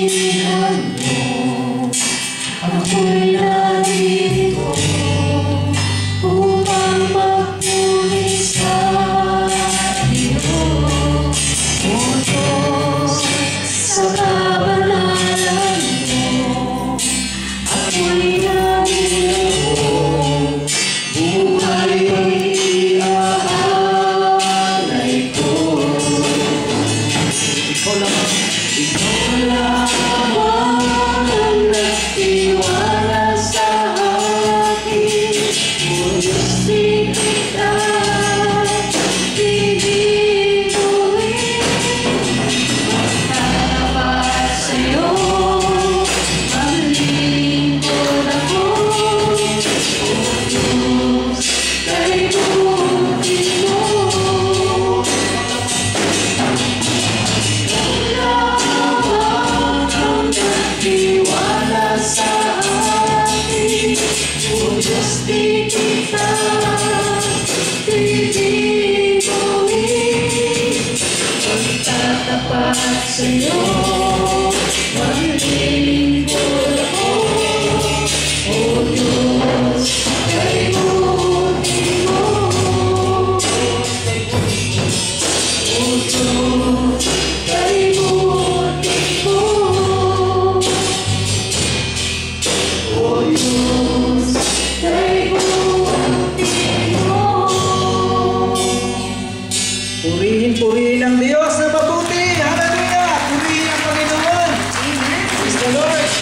pilihan mo, ako'y narito upang magmuli sa iyo. O Diyos, sa kabanalan mo, ako'y narito, buhay ay iaalay ko. Ikaw lamang ang nagtiwala sa akin, o Diyos, di kita bibigoyin. Magtatapat sa'yo, maglilingkod ako, o Diyos, kay butin mo. Tiwala sa akin, o Diyos, di kita bibigoyin. Magtatapat sa'yo.